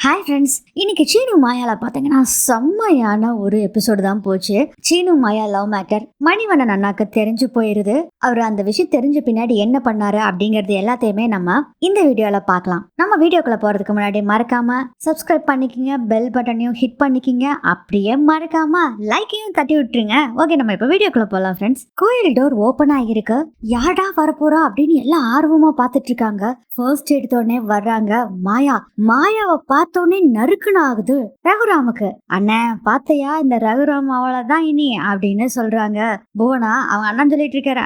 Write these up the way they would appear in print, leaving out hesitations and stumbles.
Hi friends, இன்னைக்கு சீனு மாயால பார்த்தீங்கன்னா செம்மையான ஒரு எபிசோடு தான் போச்சு. சீனு மாயா லவ் மேட்டர் மணிவண்ணன் அண்ணாக்கு தெரிஞ்சு போயிருது. அவர் அந்த விஷயம் தெரிஞ்ச பின்னாடி என்ன பண்ணாரு அப்படிங்கறது எல்லாத்தையுமே நம்ம இந்த வீடியோல பார்க்கலாம். நம்ம வீடியோக்குள்ள போறதுக்கு முன்னாடி மறக்காம சப்ஸ்கிரைப் பண்ணிக்கிங்க, பெல் பட்டனையும் ஹிட் பண்ணிக்கிங்க, அப்படியே மறக்காம லைக்கையும் தட்டி விட்டுருங்க. ஓகே, நம்ம இப்ப வீடியோக்குள்ள போலாம் ஃப்ரெண்ட்ஸ். கோயில் டோர் ஓபன் ஆகிருக்கு. யாரா வரப்போறா அப்படின்னு எல்லாம் ஆர்வமா பார்த்துட்டு இருக்காங்க. ஃபர்ஸ்ட் எடுத்தோடனே வர்றாங்க மாயா. மாயாவை பார்த்தோன்னே நறுக்குன்னு ஆகுது ரகுராமுக்கு. அண்ணன் பாத்தையா, இந்த ரகுராம் அவ்வளவுதான் இனி அப்படின்னு சொல்றாங்க. புவனா அவங்க அண்ணன் சொல்லிட்டு இருக்காரா,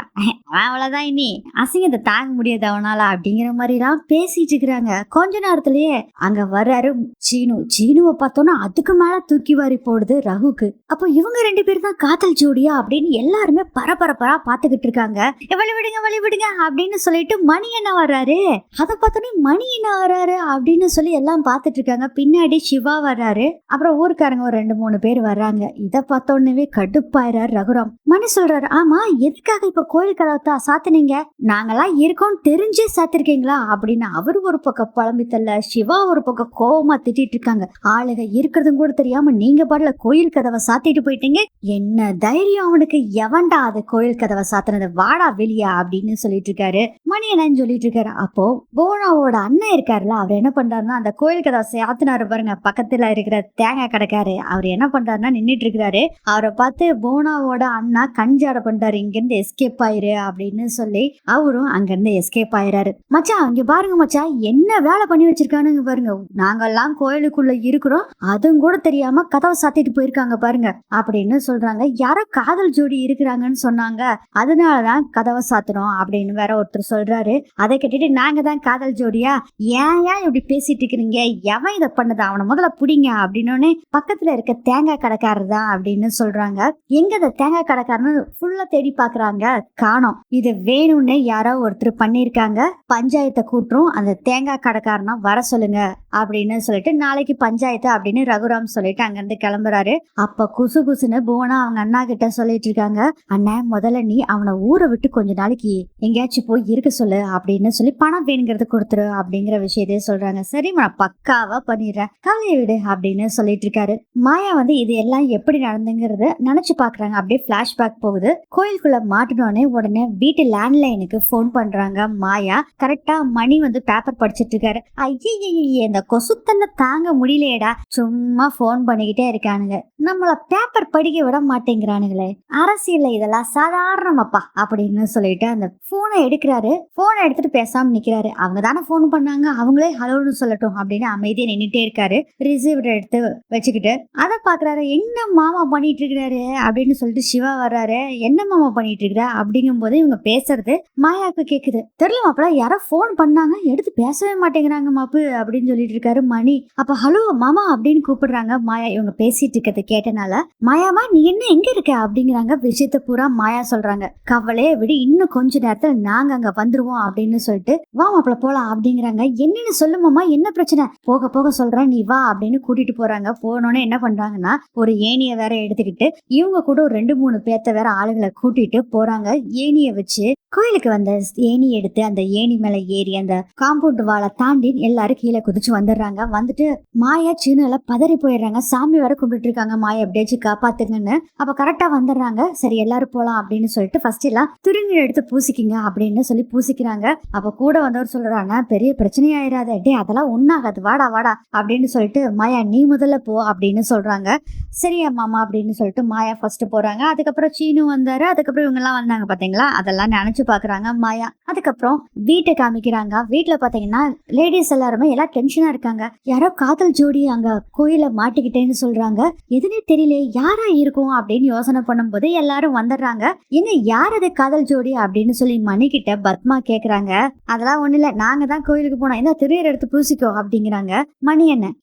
அவ்வளவுதான் இனி அசிங்கத்தை தாங்க முடியாது அவனால அப்படிங்கிற மாதிரி எல்லாம் பேசிட்டு இருக்கிறாங்க. கொஞ்ச நேரத்திலேயே அங்க வர்றாரு சீனு. சீனுவை பார்த்தோன்னா அதுக்கு மேல தூக்கி வாரி போடுது ரகுக்கு. அப்போ இவங்க ரெண்டு பேரும் தான் காதல் ஜோடியா அப்படின்னு எல்லாருமே பரபரப்பரா பாத்துக்கிட்டு இருக்காங்க. வழி விடுங்க வழி விடுங்க அப்படின்னு சொல்லிட்டு மணி என்ன வர்றாரு. அதை பார்த்தோன்னே மணி என்ன வர்றாரு அப்படின்னு சொல்லி எல்லாம் பார்த்துட்டு இருக்காங்க. பின்னாடி சிவா வர்றாரு. அப்புறம் ஊருக்காரங்க ஒரு 2-3 பேர் வர்றாங்க. இதை பார்த்தோன்னே கடுப்பாயிராரு ரகுராம். மணி சொல்றாரு, ஆமா எதுக்காக இப்ப கோயில் கதவை சாத்தினீங்க? நாங்கெல்லாம் இருக்கோம்னு தெரிஞ்சே சாத்திருக்கீங்களா அப்படின்னு அவரு ஒரு பக்கம் புலம்பி தள்ள, சிவா ஒரு பக்கம் கோவமா திட்டிட்டு இருக்காங்க. ஆளுக இருக்கிறதும் கூட தெரியாம நீங்க பாடல கோயில் கதவை சாத்திட்டு போயிட்டீங்க, என்ன தைரியம் அவனுக்கு, எவன்டா அது கோயில் கதவை சாத்தினது, வாடா வெளியா அப்படின்னு சொல்லிட்டு இருக்காரு. மணி என்னன்னு சொல்லிட்டு இருக்காரு. அப்போ போனாவோட அண்ணன் இருக்காருல்ல, அவர் என்ன பண்றாருன்னா அந்த கோயில் கதவை சாத்தினாரு பாருங்க, பக்கத்துல இருக்கிற தேங்காய் கடைக்காரு. அவர் என்ன பண்றாருன்னா நின்னுட்டு இருக்கிறாரு. அவரை பார்த்து போனாவோட அண்ணா கஞ்சாட பண்றாரு, இங்க இருந்து எஸ்கேப் ஆயிரு அப்படின்னு சொல்லி அவரும் அங்க இருந்து எஸ்கேப் ஆயிராரு. மச்சான் இங்க பாருங்க மச்சான், என்ன வேலை பண்ணி வச்சிருக்கானுங்க பாருங்க, நாங்கெல்லாம் கோயிலுக்குள்ள இருக்கிறோம் அதுவும் கூட தெரியாம கதவை சாத்திட்டு போயிருக்காங்க பாருங்க அப்படின்னு சொல்றாங்க. யாரோ காதல் ஜோடி இருக்கிறாங்கன்னு சொன்னாங்க, அதனாலதான் கதவை சாத்துறோம் அப்படின்னு வேற ஒருத்தர் சொல்றாரு. அதை கேட்டுட்டு நாங்க தான் காதல் ஜோடியா, ஏன் இப்படி பேசிட்டு இருக்கிறீங்க, எவன் இதை பண்ணது, அவனை முதல்ல புடிங்க அப்படின்னு பக்கத்துல இருக்க தேங்காய் கடைக்காரர் தான் அப்படின்னு சொல்றாங்க. எங்க இந்த தேங்காய் கடைக்காரன்னு ஃபுல்லா தேடி பாக்குறாங்க, காணோம். இது வேணும்னு யாரோ ஒருத்தர் பண்ணிருக்காங்க, பஞ்சாயத்தை கூட்டுறோம், அந்த தேங்காய் கடைக்காரனா வர சொல்லுங்க அப்படின்னு சொல்லிட்டு நாளைக்கு பஞ்சாயத்து அப்படின்னு ரகுராம் சொல்லிட்டு அங்க இருந்து கிளம்புறாரு. அப்ப குசு குசுன்னு புவனா அவங்க அண்ணா கிட்ட சொல்லிட்டு இருக்காங்க, அண்ணன் முதல்ல நீ அவனை ஊரை விட்டு கொஞ்ச நாளைக்கு எங்கேயாச்சும் போய் இருக்க சொல்லு அப்படின்னு சொல்லி பணம் வேணுங்கிறது கொடுத்துரு அப்படிங்கிற விஷயத்தையே சொல்றாங்க. சரி நான் பக்காவா பண்ணிடுறேன், கவலையை விடு அப்படின்னு சொல்லிட்டு இருக்காரு. மாயா இது எல்லாம் எப்படி நடந்துங்கிறத நினைச்சு பாக்குறாங்க. அப்படியே பிளாஷ்பேக் போகுது. கோயிலுக்குள்ள மாட்டினோடனே உடனே வீட்டு லேண்ட்லைனுக்கு போன் பண்றாங்க மாயா. கரெக்டா மணி பேப்பர் படிச்சிட்டு இருக்காரு. ஐயே இந்த கொசுத்தல்ல தாங்க முடியலையேடா, சும்மா போன் பண்ணிக்கிட்டே இருக்கானுங்க, நம்மள பேப்பர் படிக்க விட மாட்டேங்கிறானுங்களே, அரசியல்ல இதெல்லாம் சாதாரணமாப்பா அப்படின்னு சொல்லிட்டு அந்த போனை எடுக்கிறாரு. போனை எடுத்துட்டு பேசாம நிக்கிறாரு. அவங்க தானே போன் பண்ணாங்க, அவங்களே ஹலோன்னு சொல்லட்டும் அப்படின்னு அமைதியா நின்னுட்டே இருக்காரு. ரிசீவர் எடுத்து வச்சுக்கிட்டு அதை பாக்குறாரு. என்ன மாமா பண்ணிட்டு இருக்கிறாரு அப்படின்னு சொல்லிட்டு சிவா வர்றாரு. என்ன மாமா பண்ணிட்டு இருக்கிற அப்படிங்கும் போது இவங்க பேசுறது மாயாவுக்கு கேக்குது. தெரியல மாப்பிள்ள, யாரோ போன் பண்ணாங்க, எடுத்து பேசவே மாட்டேங்கிறாங்க மாப்பு அப்படின்னு சொல்லிட்டு இருக்காரு மணி. அப்ப ஹலோ மாமா அப்படின்னு கூப்பிடுறாங்க மாயா. இவங்க பேசிட்டு இருக்கிறத கேட்டனால, மாயாமா நீ என்ன எங்க இருக்க அப்படிங்கிறாங்க. விஷயத்த பூரா மாயா சொல்றாங்க. கவலையே விடு, இன்னும் கொஞ்ச நேரத்துல நாங்க அங்க வந்துருவோம் அப்படின்னு சொல்லிட்டு வா மாப்பிள்ள போலாம் அப்படிங்கிறாங்க. என்னன்னு சொல்லுமாமா, என்ன பிரச்சனை, போக போக சொல்றேன் நீ வா அப்படின்னு கூட்டிட்டு போறாங்க. போனோன்னு என்ன பண்றாங்கன்னா ஒரு ஏணிய வேற எடுத்துக்கிட்டு இவங்க கூட ஒரு 2-3 பேர்த்த வேற ஆளுகளை கூட்டிட்டு போறாங்க. ஏணிய வச்சு கோயிலுக்கு வந்த ஏணி எடுத்து அந்த ஏணி மேல ஏறி அந்த காம்பவுண்ட் வாழை தாண்டி எல்லாரும் கீழே குதிச்சு வந்துடுறாங்க. வந்துட்டு மாயா சீனு எல்லாம் பதறி போயிடுறாங்க. சாமி வேற கும்பிட்டு இருக்காங்க, மாயா எப்படியாச்சும் காப்பாத்துங்கன்னு. அப்ப கரெக்டா வந்துடுறாங்க. சரி எல்லாரும் போலாம் அப்படின்னு சொல்லிட்டு ஃபர்ஸ்ட் எல்லாம் திருநீர் எடுத்து பூசிக்கிங்க அப்படின்னு சொல்லி பூசிக்கிறாங்க. அப்ப கூட வந்தவர் சொல்றாங்க, பெரிய பிரச்சனை ஆயிராத டே, அதெல்லாம் ஒன்னாகாது, வாடா வாடா அப்படின்னு சொல்லிட்டு மாயா நீ முதல்ல போ அப்படின்னு சொல்றாங்க. சரியா மாமா அப்படின்னு சொல்லிட்டு மாயா ஃபர்ஸ்ட் போறாங்க. அதுக்கப்புறம் சீனு வந்தாரு. அதுக்கப்புறம் இவங்க எல்லாம் வந்தாங்க பாத்தீங்களா, அதெல்லாம் நினைச்சு பாக்குறாங்க மாயா. அதுக்கப்புறம் வீட்டை காமிக்கிறாங்க. வீட்டுல பாத்தீங்கன்னா லேடிஸ் எல்லாருமே எல்லாம் டென்ஷனா இருக்காங்க. யாரோ காதல் ஜோடி அங்க கோயில மாட்டிக்கிட்டேன்னு சொல்றாங்க. எதுனே தெரியல யாரா இருக்கும் அப்படின்னு யோசனை பண்ணும்போது எல்லாரும் வந்துடுறாங்க. எங்க யார் அது காதல் ஜோடி அப்படின்னு சொல்லி மணி கிட்ட பத்மா கேக்குறாங்க. அதெல்லாம் ஒண்ணு இல்ல, நாங்க தான் கோயிலுக்கு போனோம், என்ன திருநீர் எடுத்து பூசிக்கோ அப்படிங்கிறாங்க. மணி என்ன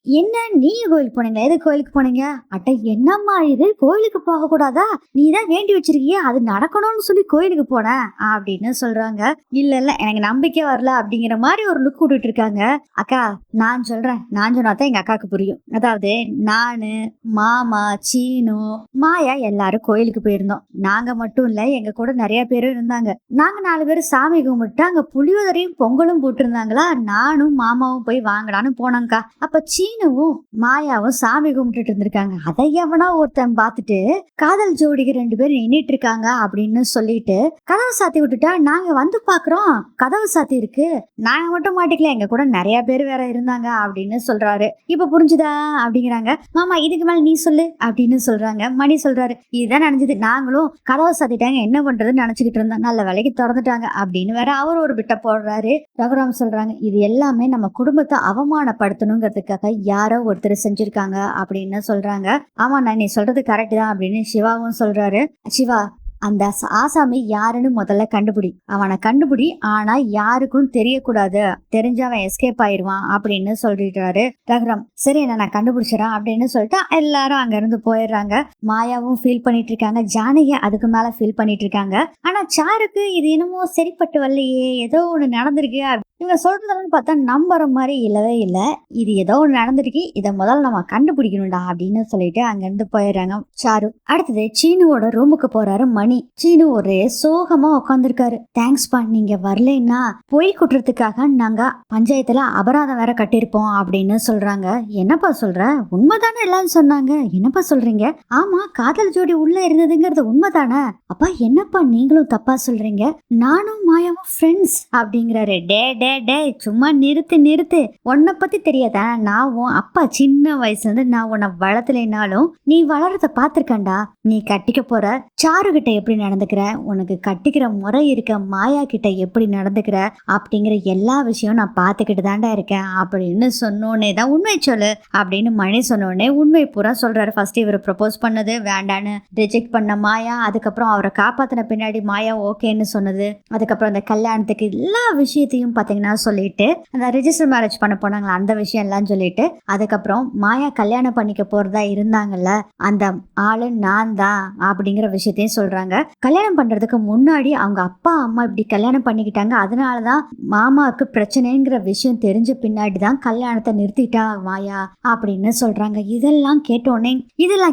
நீங்க கோயிலுக்கு போனீங்க, எது கோயிலுக்கு போனீங்க, அட்டை என்னம்மா இது கோயிலுக்கு போக கூடாதா, நீ தான் வேண்டி வச்சிருக்கிய அது நடக்கணும்னு சொல்லி கோயிலுக்கு போன அப்படின்னு சொல்றாங்க. இல்ல எனக்கு நம்பிக்கை வரல அப்படிங்கிற மாதிரி ஒரு லுக் விட்டுட்டு இருக்காங்க. அக்கா நான் நான் சொல்றேன், நான் சொன்னாதான் எங்க அக்காவுக்கு புரியும். அதாவது நானு, மாமா, சீனு, மாயா எல்லாரும் கோயிலுக்கு போயிருந்தோம். நாங்க மட்டும் இல்ல, எங்க கூட நிறைய பேரும் இருந்தாங்க. நாங்க 4 பேரும் சாமி கும்பிட்டு அங்க புளியோதரையும் பொங்கலும் போட்டிருந்தாங்களா, நானும் மாமாவும் போய் வாங்கலான்னு போனோம்க்கா. அப்ப சீனுவும் மாயாவும் சாமி கும்பிட்டுட்டு இருந்திருக்காங்க. அதை எவனா ஒருத்தன் பார்த்துட்டு காதல் ஜோடிக்கு 2 பேரும் நின்னுட்டு இருக்காங்க அப்படின்னு சொல்லிட்டு கதவை சாத்தி விட்டுட்டா. நாங்க வந்து பாக்குறோம், கதவு சாத்தி இருக்கு. நாங்க மட்டும் மாட்டிக்கல, எங்க கூட நிறைய பேர் வேற இருந்தாங்க அப்படின்னு சொல்றாரு. இப்ப புரிஞ்சுதா அப்படிங்கிறாங்க. மாமா இதுக்கு மேல நீ சொல்லு அப்படின்னு சொல்றாங்க. மணி சொல்றாரு, இதுதான் நினைச்சது, நாங்களும் கதவை சாத்திட்டாங்க, என்ன பண்றதுன்னு நினைச்சுக்கிட்டு இருந்தோம், நல்ல வேலைக்கு திறந்துட்டாங்க அப்படின்னு வேற அவர் ஒரு பிட்ட போடுறாரு. ரகுராம் சொல்றாங்க, இது எல்லாமே நம்ம குடும்பத்தை அவமானப்படுத்தணுங்கிறதுக்காக யாரோ ஒருத்தர் செஞ்சிருக்காங்க அப்படின்னு சொல்றாங்க. ஆமா நான் நீ சொல்றது கரெக்ட் தான் அப்படின்னு சிவாவும் சொல்றாரு. சிவா, அந்த ஆசாமி யாருன்னு முதல்ல கண்டுபிடி, அவனை கண்டுபிடி, ஆனா யாருக்கும் தெரியக்கூடாது, தெரிஞ்சு அவன் எஸ்கேப் ஆயிருவான் அப்படின்னு சொல்லிடுறாரு ரகுராம். சரி நான் கண்டுபிடிச்சிடறேன் அப்படின்னு சொல்லிட்டு எல்லாரும் அங்க இருந்து போயிடுறாங்க. மாயாவும் ஃபீல் பண்ணிட்டு இருக்காங்க, ஜானகி அதுக்கு மேல ஃபீல் பண்ணிட்டு இருக்காங்க. ஆனா சாருக்கு இது என்னமோ சரிப்பட்டு வரலையே, ஏதோ ஒண்ணு நடந்திருக்கு. இவங்க சொல்றதெல்லாம் பார்த்தா நம்புற மாதிரி இல்லவே இல்லை. இது ஏதோ ஒன்று நடந்திருக்கு, இதை முதல்ல நம்ம கண்டுபிடிக்கணும்டா அப்படின்னு சொல்லிட்டு அங்கிருந்து போயிடுறாங்க சாரு. அடுத்தது சீனுவோட ரூமுக்கு போறாரு மணி. சீனு ஒரே சோகமா உட்காந்துருக்காரு. தேங்க்ஸ் பா, நீங்க வரலைன்னா பொய் குற்றத்துக்காக நாங்க பஞ்சாயத்துல அபராதம் வேற கட்டியிருப்போம் அப்படின்னு சொல்றாங்க. என்னப்பா சொல்ற, உண்மைதானே எல்லாரும் சொன்னாங்க, என்னப்பா சொல்றீங்க? ஆமா, காதல் ஜோடி உள்ள இருந்ததுங்கிறது உண்மைதானே? அப்பா என்னப்பா நீங்களும் தப்பா சொல்றீங்க, நானும் மாயாவும் ஃப்ரெண்ட்ஸ் அப்படிங்கிறாரு. டே டே டே சும்மா நிறுத்து, உன்னை பத்தி தெரியாதா? நான் உன் அப்பா சின்ன வயசுல இருந்து நான் உன்னை வளர்த்தலைனாலும் நீ வளர்றத பாத்திருக்கேன்டா. நீ கட்டிக்க போற சாரு கிட்ட எப்படி நடந்துக்கிற, உனக்கு கட்டிக்கிற முறை இருக்க மாயா கிட்ட எப்படி நடந்துக்கிற அப்படிங்கிற எல்லா விஷயம் நான் பாத்துக்கிட்டு தாண்டா இருக்கேன் அப்படின்னு சொன்னோன்னே தான் உண்மை சொல்லு அப்படின்னு மணி சொன்னோடனே உண்மை பூரா சொல்றாரு. ஃபர்ஸ்ட் இவர் ப்ரப்போஸ் பண்ணது வேண்டான்னு ரிஜெக்ட் பண்ண மாயா, அதுக்கப்புறம் அவரை காப்பாத்தின பின்னாடி மாயா ஓகேன்னு சொன்னது, அதுக்கப்புறம் அந்த கல்யாணத்துக்கு எல்லா விஷயத்தையும் பாத்தீங்கன்னா சொல்லிட்டு அந்த ரெஜிஸ்டர் மேரேஜ் பண்ண போனாங்களா அந்த விஷயம் எல்லாம் சொல்லிட்டு, அதுக்கப்புறம் மாயா கல்யாணம் பண்ணிக்க போறதா இருந்தாங்கல்ல அந்த ஆளு நான் தான் அப்படிங்கிற விஷயத்தையும் சொல்றாங்க. கல்யாணம் பண்றதுக்கு முன்னாடி அவங்க அப்பா அம்மா இப்படி கல்யாணம் பண்ணிக்கிட்டாங்க, அதனாலதான் மாமாவுக்கு பிரச்சனைங்கிற விஷயம் தெரிஞ்ச பின்னாடி தான் கல்யாணத்தை நிறுத்திட்டா மாயா அப்படின்னு சொல்றாங்க. இதெல்லாம்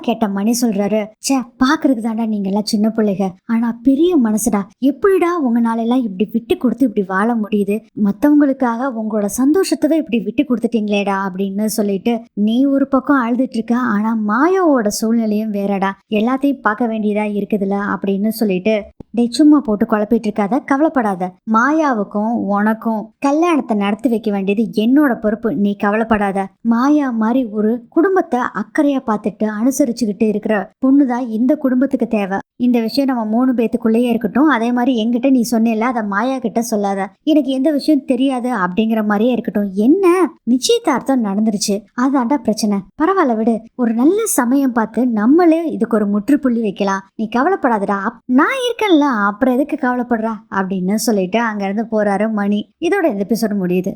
கேட்ட மணி சொல்றாரு, சே பாக்குறதுக்கு தாண்டா நீங்க எல்லாம் சின்ன பிள்ளைங்க, ஆனா பெரிய மனசுடா, எப்படிடா உங்களால எல்லாம் இப்படி விட்டு கொடுத்து இப்படி வாழ முடியுது, மத்தவங்களுக்காக உங்களோட சந்தோஷத்தவே இப்படி விட்டு கொடுத்துட்டீங்களேடா அப்படின்னு சொல்லிட்டு நீ ஒரு பக்கம் அழுதுட்டு இருக்க, ஆனா மாயாவோட சூழ்நிலையும் வேறடா, எல்லாத்தையும் பார்க்க வேண்டியதா இருக்குதுல அப்படின்னு சொல்லிட்டு, டே சும்மா போட்டு குழப்பிட்டு இருக்காத, கவலைப்படாத, மாயாவுக்கும் உனக்கும் கல்யாணத்தை நடத்தி வைக்க வேண்டியது என்னோட பொறுப்பு, நீ கவலைப்படாத. மாயா மாதிரி ஒரு குடும்பத்தை அக்கறையா பார்த்துட்டு அனுசரிச்சுக்கிட்டு இருக்கிற பொண்ணுதான் இந்த குடும்பத்துக்கு தேவை. இந்த விஷயம் நம்ம 3 பேத்துக்குள்ளேயே இருக்கட்டும். அதே மாதிரி என்கிட்ட நீ சொன்னேல அதை மாயா கிட்ட சொல்லாத, எனக்கு எந்த விஷயம் தெரியாது அப்படிங்கிற மாதிரியே இருக்கட்டும். என்ன நிச்சயதார்த்தம் நடந்துருச்சு, அதாண்டா பிரச்சனை, பரவாயில்ல விடு, ஒரு நல்ல சமயம் பார்த்து நம்மளே இதுக்கு ஒரு முற்றுப்புள்ளி வைக்கலாம், நீ கவலைப்படாதடா, நான் இருக்கேன்ல, அப்புறம் எதுக்கு கவலைப்படுறா அப்படின்னு சொல்லிட்டு அங்க இருந்து போறாரு மணி. இதோட இந்த எபிசோடு முடியுது.